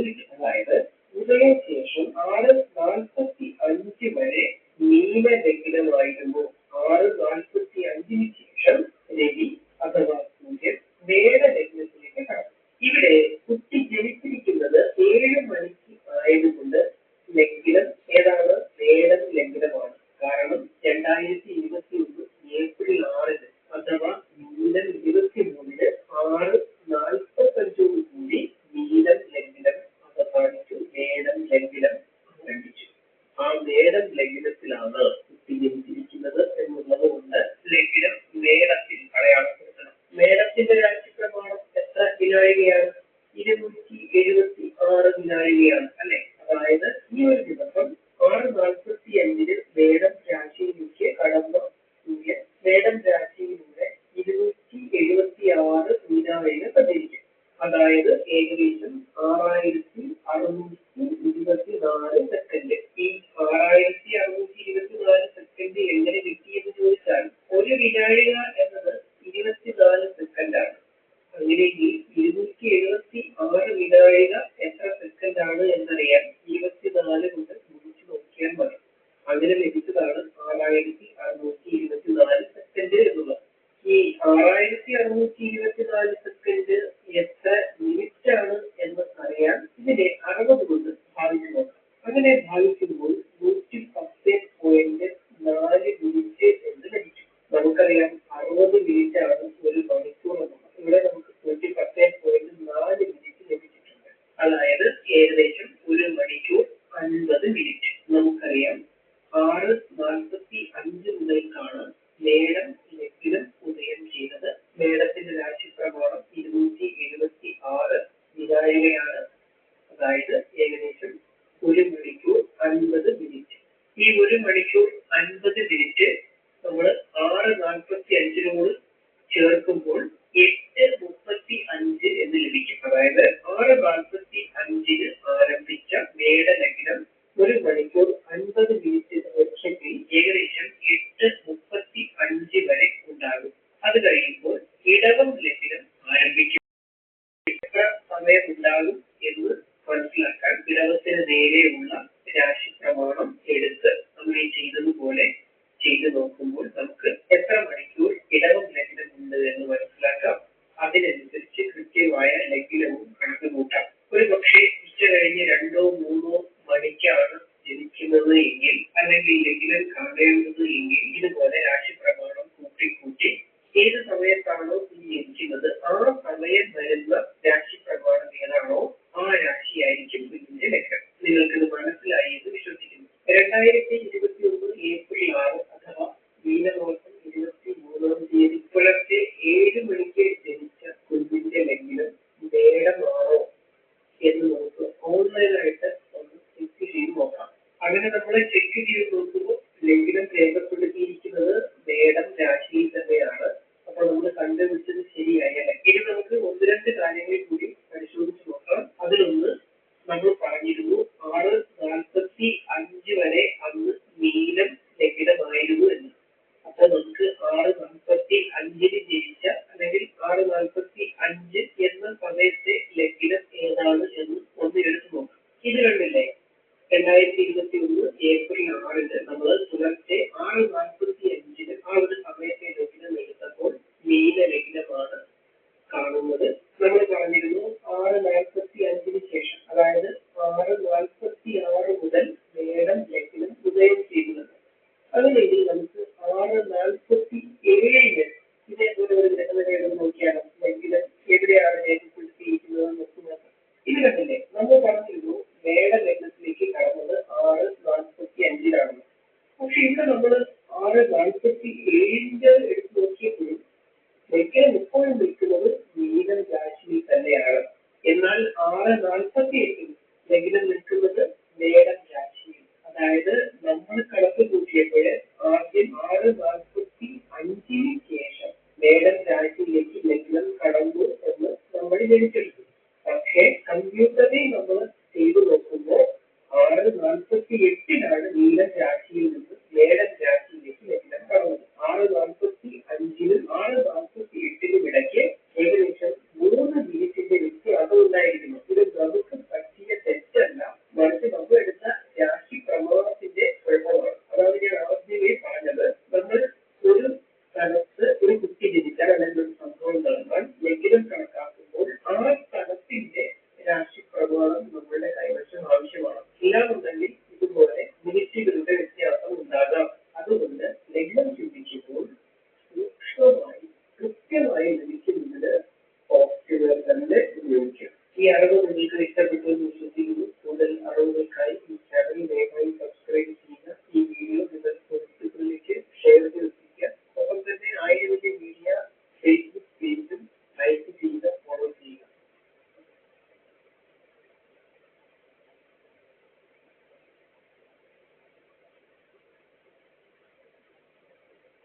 Minute. അതായത് ഉദയശേഷം 6:45 വരെ നീലലഗ്നമായിരുന്നു. 6:45 ശേഷം രവി അഥവാ സൂര്യൻ മേടലഗ്നത്തിലേക്ക് കടന്നു. ഇവിടെ കുട്ടി ജനിച്ചിരിക്കുന്നത് 7 മണിക്ക് ആയതുകൊണ്ട് ലഗ്നം ഏതാണ്? മേടം ലഗ്നമാണ്. കാരണം 2021 ഏപ്രിൽ 6 അഥവാ മീനം 23 6:45 കൂടി മീനം ലഗ്നം അവസാനിച്ചു. മേടം ലഗ്നം ആരംഭിച്ചു. ആ മേടം ലഗ്നത്തിലാണ് കുട്ടി ജനിച്ചിരിക്കുന്നത് എന്നുള്ളത് കൊണ്ട് ലഗ്നം മേടത്തിൽ അടയാളപ്പെടുത്തണം. മേടത്തിന്റെ രാശിപ്രമാണം എത്ര വിനാഴികയാണ്? 276 വിനാഴികയാണ് അല്ലെ? അതായത് ഈ ഒരു ദിവസം 6:45 മേടം രാശിയിലേക്ക് കടന്ന സൂര്യൻ മേടം രാശിയിലൂടെ 276 വിനാഴിക സഞ്ചരിക്കും. അതായത് ഏകദേശം 6624 സെക്കൻഡ്. ഈ 6624 സെക്കൻഡ് എങ്ങനെ കിട്ടിയെന്ന് ചോദിച്ചാൽ ഒരു വിനാഴിക എന്നത് 24 സെക്കൻഡാണ്. അങ്ങനെയെങ്കിൽ 276 വിനാഴിക എത്ര സെക്കൻഡ് ആണ് എന്നറിയാൻ 24 കൊണ്ട് ഗുണിച്ചു നോക്കിയാൽ മതി. അങ്ങനെ ലഭിച്ചതാണ് 6624 സെക്കൻഡ് എന്നുള്ളത്. ഈ 6624 സെക്കൻഡ് എത്ര മിനിറ്റ് ആണ് എന്ന് അറിയാൻ ഇതിനെ 60 കൊണ്ട് ഭാഗിച്ചു നോക്കാം. അങ്ങനെ ഭാഗിക്കുമ്പോൾ 110.4 മിനിറ്റ് എന്ന് ലഭിച്ചു. നമുക്കറിയാം 60 മിനിറ്റ് ആണ് ഒരു മണിക്കൂർ എന്നുള്ളത്. ഇവിടെ നമുക്ക് 110.4 മിനിറ്റ് ലഭിച്ചിട്ടുണ്ട്. അതായത് ഏകദേശം 1 മണിക്കൂർ 50 മിനിറ്റ്. നമുക്കറിയാം 6:45 മുതൽക്കാണ് മേടം ലഗ്നം ഉദയം ചെയ്തത്. മേടത്തിന്റെ രാശിപ്രമാണം 276 വിനാഴികയാണ്. അതായത് ഏകദേശം 1 മണിക്കൂർ 50 മിനിറ്റ്. ഈ 1 മണിക്കൂർ 50 മിനിറ്റ് നമ്മൾ 6:45 ചേർക്കുമ്പോൾ 8:35 എന്ന് ലഭിക്കും. അതായത് 6:45 ആരംഭിച്ച മേടലഗ്നം 1 മണിക്കൂർ 50 മിനിറ്റ് വർഷത്തിൽ ഏകദേശം 8:35 വരെ ഉണ്ടാകും. അത് കഴിയുമ്പോൾ ഇടവം ലഗ്നം ആരംഭിക്കും. എത്ര സമയം ഉണ്ടാകും എന്ന് മനസ്സിലാക്കാൻ ഇടവത്തിന് നേരെയുള്ള രാശിപ്രമാണം എടുത്ത് നമ്മൾ ഈ ചെയ്തതുപോലെ ചെയ്തു നോക്കുമ്പോൾ നമുക്ക് എത്ര മണിക്കൂർ ഇടവം ലഗ്നം ഉണ്ട് എന്ന് മനസ്സിലാക്കാം. അതിനനുസരിച്ച് കൃത്യമായ ലഗ്നവും കണക്ക് കൂട്ടാം. ഒരു പക്ഷേ ഉച്ച കഴിഞ്ഞ് 2 or 3 മണിക്കാണ് ജനിക്കുന്നത് എങ്കിൽ, അല്ലെങ്കിൽ ലഗ്നം കാണേണ്ടത് എങ്കിൽ ഇതുപോലെ രാശിപ്രമാണം കൂട്ടി ഏത് സമയത്താണോ ജനിക്കുന്നത് ആ സമയം വരുന്ന രാശിപ്രമാണം ഏതാണോ ആ രാശിയായിരിക്കും ഇതിന്റെ ലഗ്നം. നിങ്ങൾക്കിത് മനസ്സിലായി എന്ന് വിശ്വസിക്കുന്നു. 2021 ഏപ്രിൽ 6 അഥവാ മീനമാസം 23-ാം തീയതി പുലർച്ചെ 7 മണിക്ക് ജനിച്ച കുഞ്ഞിന്റെ ലഗ്നം മേടമാണോ എന്ന് നമുക്ക് ഓൺലൈനായിട്ട് ഒന്ന് ചെക്ക് ചെയ്ത് നോക്കാം. അങ്ങനെ നമ്മൾ ചെക്ക് ചെയ്ത് നോക്കുമ്പോൾ ലഗ്നം രേഖപ്പെടുത്തിയിരിക്കുന്നത് മേടം രാശിയിൽ തന്നെയാണ്. അപ്പോൾ നമ്മൾ കണ്ടുപിടിച്ചത് ശരിയായല്ല. ഇനി നമുക്ക് 1-2 കാര്യങ്ങൾ കൂടി പരിശോധിച്ച് നോക്കാം. അതിലൊന്ന് നമ്മൾ പറഞ്ഞിരുന്നു 6:45 വരെ അന്ന് മീനം ലഗ്നമായിരുന്നു എന്ന്. അപ്പൊ നമുക്ക് 6:45 ജനിച്ച അല്ലെങ്കിൽ 6:45 എന്ന സമയത്തെ ലഗ്നം ഏതാണ് എന്ന് ഒന്ന് എടുത്തു നോക്കാം. ഇത് കണ്ടില്ലേ? 2021 ഏപ്രിൽ 6 നമ്മൾ പുലർച്ചെ 6:45 ആ ഒരു സമയത്തെ ലഗ്നം എടുത്തപ്പോൾ മീന ലഗ്നമാണ് കാണുന്നത്. നമ്മൾ പറഞ്ഞിരുന്നു 6:45 ശേഷം, അതായത് 6:46 മുതൽ മേടം ലഗ്നം ഉദയം ചെയ്യുന്നത്. അങ്ങനെയെങ്കിൽ നമുക്ക് 6:47 ഇതേപോലെ ഒരു ഗ്രഹനില എടുത്ത് നോക്കിയാലോ? ലഗ്നം എവിടെയാണ് രേഖപ്പെടുത്തിയിരിക്കുന്നത് നോക്കാം. ഇത് കണ്ടില്ലേ? നമ്മൾ പറഞ്ഞിരുന്നു മേട ലഗ്നത്തിലേക്ക് കടന്നത് 6:45 പക്ഷെ ഇവിടെ നമ്മൾ 6:47 എടുത്ത് നോക്കിയപ്പോഴും ലഗ്നം എപ്പോഴും നിൽക്കുന്നത് മീനം രാശിയിൽ തന്നെയാണ്. എന്നാൽ 6:48 ലഗ്നം നിൽക്കുന്നത് മേടം രാശിയിൽ. അതായത് നമ്മൾ കണക്ക് കൂട്ടിയപ്പോൾ ആദ്യം 6:45 ശേഷം മേടം രാശിയിലേക്ക് ലഗ്നം കടന്നു എന്ന് നമ്മൾ ജനിച്ചെടുത്തു. പക്ഷേ കമ്പ്യൂട്ടറിൽ നമ്മൾ ചെയ്തു നോക്കുമ്പോൾ 6:48 മീനം രാശിയിൽ നിന്ന് മേടം രാശിയിലേക്ക് ലഗ്നം കടന്നത്. 6:45 6:48 ഇടയ്ക്ക് ഏകദേശം 3 മിനിറ്റിന്റെ വ്യത്യാസം ഉണ്ടായിരുന്നു. ഇത് നമുക്ക് പറ്റിയ ഈ അറിവ് നിങ്ങൾക്ക് ഇഷ്ടപ്പെട്ടു എന്ന് വിശ്വസിക്കുന്നു. കൂടുതൽ അറിവുകൾക്കായി ഈ ചാനൽ ദയവായി സബ്സ്ക്രൈബ് ചെയ്യുക. ഈ വീഡിയോ നിങ്ങൾ സുഹൃത്തുക്കളിലേക്ക് ഷെയർ ചെയ്തെത്തിക്കുക. ഒപ്പം തന്നെ ആയുർവേദ മീഡിയ ഫേസ്ബുക്ക് പേജും ലൈക്ക് ചെയ്ത് ഫോളോ ചെയ്യുക.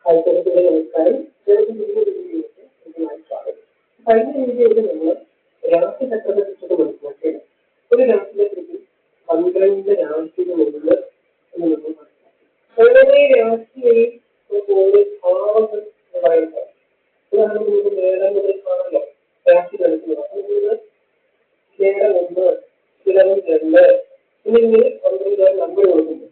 സുഹൃത്തുക്കളെ നമസ്കാരം. കഴിഞ്ഞ വീഡിയോയിൽ നമ്മൾ രാശിചക്രത്തെ കുറിച്ചൊക്കെ മനസ്സിലാക്കിയത് ഒരു രാശിയെ കുറിച്ച് 12 രാശികളുണ്ട് എന്ന് നമ്മൾ മനസ്സിലാക്കി. ഓരോ രാശിയെയും ഓരോ ഭാവങ്ങൾ പറയുന്നത് ഉദാഹരണത്തിന് മേടം മുതൽ കാണല്ലോ രാശി കളിക്കുന്നത്. അതുപോലെ മേടം 1, ചിലവും 2 എന്നിങ്ങനെ 12 നമ്പർ കൊടുക്കുന്നു.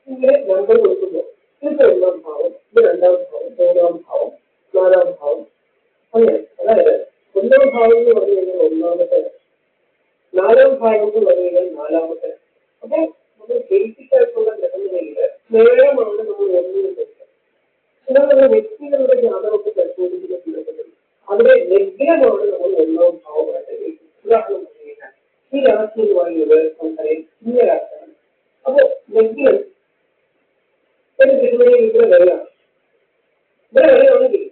ഇങ്ങനെ നമ്പർ കൊടുക്കുമ്പോൾ ഇത് 1ാം ഭാവം, ഇത് 2ാം ഭാവം, 3ാം ഭാവം, 4ാം ഭാവം, അങ്ങനെ. അതായത് 1ാം ഭാവം എന്ന് പറഞ്ഞു കഴിഞ്ഞാൽ 1ാമത്തെ, 4ാം ഭാവം എന്ന് പറഞ്ഞു കഴിഞ്ഞാൽ 4ാമത്തെ. അപ്പൊ നമ്മൾ ബേസിക് ആയിട്ടുള്ള ഗ്രഹനിലയിൽ മേളമാണ് നമ്മൾ ഓർമ്മിക്കുന്നത്. എന്നാൽ നമ്മൾ വ്യക്തികളുടെ ജാതകത്തെ പരിശോധിക്കുന്ന സന്ദർഭത്തിൽ അതിലെ ലഗ്നമാണ് നമ്മൾ 1ാം ഭാവമായിട്ട് ഉപയോഗിക്കുന്നത്. ഉദാഹരണം പറഞ്ഞു കഴിഞ്ഞാൽ ഈ രാശി എന്ന് പറയുന്നത് നമുക്കറിയാം ചിങ്ങരാശിയാണ്. അപ്പൊ ലഗ്നം ഒരു ഗ്രഹനിലയിൽ ഇവിടെ വരികയാണ്. ഇവിടെ വരികയാണെങ്കിൽ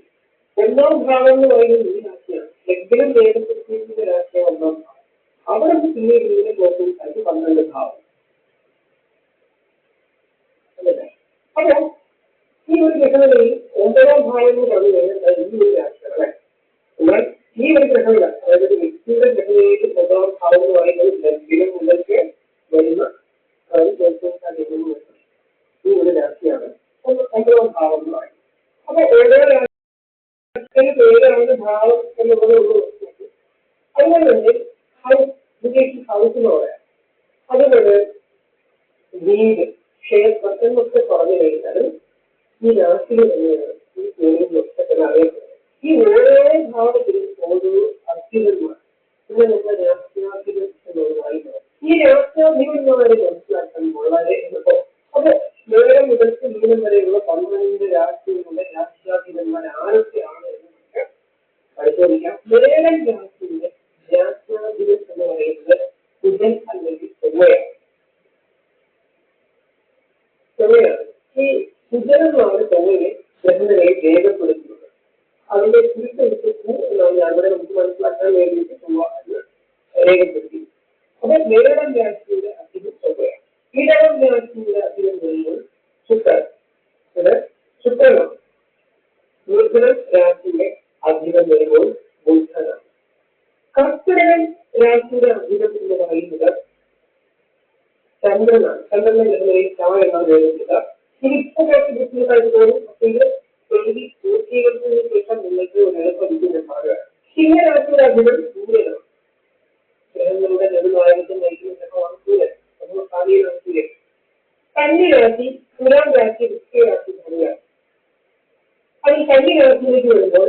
1ാം ഭാവം എന്ന് പറയുന്നത് ഈ രാശിയാണ്. ലഗ്നം രേഖപ്പെടുത്തിയിരിക്കുന്ന രാശിയാണ് 1ാം ഭാവം. അവിടെ പിന്നീട് ഇതിനെ നോക്കുമ്പോൾ 12 ഭാവം. അപ്പൊ ഈ ഒരു ഗ്രഹനിലയിൽ 9ാം ഭാവം എന്ന് പറഞ്ഞു കഴിഞ്ഞാൽ ഈ ഒരു രാശിയാണ്. എന്നാൽ ഈ ഒരു ഗ്രഹനില, അതായത് വ്യക്തിയുടെ ഗ്രഹനിലയിൽ 9ാം ഭാവം എന്ന് പറയുന്നത് ലഗ്നം മുതൽക്ക് വരുന്ന ഈ ഒരു രാശിയാണ് 9ാം ഭാവം എന്ന് പറയുന്നത്. അപ്പൊ ഓരോ രാശിയുടെ പേരാണ് ഭാവം എന്നുള്ളത്. അതുപോലെ തന്നെ ഹൗസ് എന്ന് പറയാം. അതുപോലെ വീട്, ക്ഷേത്രം എന്നൊക്കെ പറഞ്ഞു കഴിഞ്ഞാൽ ഈ രാശികൾ തന്നെയാണ് ഈ പേരിലൊക്കെ അറിയപ്പെടുന്നത്. ഈ ഓരോ ഭാവത്തിലും ഓരോ അസ്ഥിരന്മാർ, പിന്നെ നമ്മൾ രാഷ്ട്രാധിപൻ എന്നുള്ളത് പറയുന്നത്. ഈ രാഷ്ട്രാധിപന്മാരെ മനസ്സിലാക്കാൻ വളരെ എളുപ്പം. അപ്പൊ മേടം മുതൽക്ക് മീനം വരെയുള്ള 12 രാശികളുടെ രാഷ്ട്രാധിപന്മാർ ആരൊക്കെയാണ് എന്ന് നമുക്ക് പരിശോധിക്കാം. മേടം രാശിയുടെ രാഷ്ട്രാധിപൻ എന്ന് പറയുന്നത് ബുധൻ അല്ലെങ്കിൽ ചൊവ്വയാണ്. ഈ ബുധനെന്നാണ് ചൊവ്വയെ ഗ്രഹനിലയെ രേഖപ്പെടുത്തുന്നത്. അതിന്റെ ചുരുക്കെടുത്ത് എന്നാണ് അവിടെ നമുക്ക് മനസ്സിലാക്കാൻ വേണ്ടിയിട്ട് ചൊവ്വ എന്ന് രേഖപ്പെടുത്തി. അപ്പൊ മേടം രാശിയുടെ അധികം ചൊവ്വയാണ്. ഇടവം രാശിയുടെ അധികം വരുമ്പോൾ ശുക്രൻ. ഇത് ശുക്രനാണ്. മിഥുനം രാശിയുടെ അധികം വരുമ്പോൾ ബുധനാണ്. കർക്കിടകൻ രാശിയുടെ അധികം എന്ന് പറയുന്നത് ചന്ദ്രനാണ്. ചന്ദ്രന്റെ ഗ്രഹനിലയിൽ എന്നാണ് രേഖപ്പെടുത്തുക. തിരിച്ചുകാഴ്ച ബുദ്ധിമുട്ടായിട്ട് തോന്നും. ഇത് എഴുതി പൂർത്തീകരിച്ചതിന് ശേഷം നിങ്ങൾക്ക് എളുപ്പതിക്കുന്ന ഭാഗമാണ്. ചിങ്ങരാശിയുടെ അധികം സൂര്യനാണ്. ഗ്രഹങ്ങളുടെ നെടുനായകത്തിൽ നയിക്കുന്ന ഗ്രഹമാണ് സൂര്യൻ. നമ്മൾ കാലിയാണ് സൂര്യൻ. കന്നിരാശി, തുലാം രാശി, വൃശ്ചികരാശി ധനുരാശി. അത് ഈ കന്നിരാശിയിലേക്ക് വരുമ്പോൾ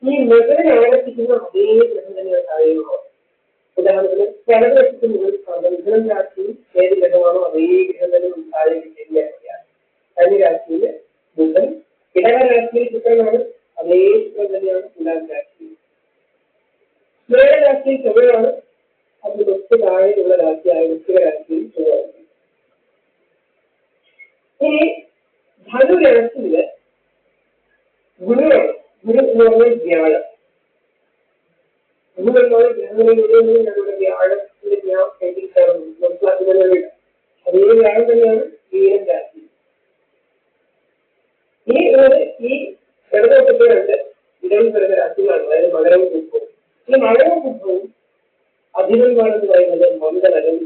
ഈ മെഗനെ ആരംഭിക്കുന്ന അതേ ഗ്രഹം തന്നെയാണ് കാര്യങ്ങളോ. ഉദാഹരണത്തിന് കടകരാശിക്ക് മുകളിൽ മിഥുനം രാശിയിൽ ഏത് ഗ്രഹമാണോ അതേ ഗ്രഹം തന്നെ താഴെ ശരിയാക്കിയാണ്. കന്നിരാശിയിൽ ബുധൻ, ഇടവരാശിയിൽ ശുക്രനാണ്, അതേ ശുക്രൻ തന്നെയാണ് തുലാം രാശിയിൽ. മേടരാശിയിൽ ചൊവ്വയാണ്, അത് തൊട്ട് താഴെയുള്ള രാശിയായ വൃശ്ചികരാശിയിൽ ചൊവ്വയാണ്. ഇനി ധനുരാശിയില് ഗുരുവാണ്. ഗുരു എന്ന് പറഞ്ഞാൽ വ്യാഴം. ഗുരു എന്നുള്ള ഗ്രഹങ്ങളിലൂടെ ഞങ്ങളുടെ വ്യാഴത്തിന്റെ മനസ്സിലാക്കുന്നതിന് അതേ വ്യാഴം തന്നെയാണ് മീനം രാശി. ഈ ഇടതൊട്ടത്തെ 2 ഇടം വരുന്ന രാശികളാണ്. അതായത് മകരവും കുംഭവും. ഈ മകരവും കുംഭവും അധികന്മാരെന്ന് പറയുന്നത് മന്ദലനും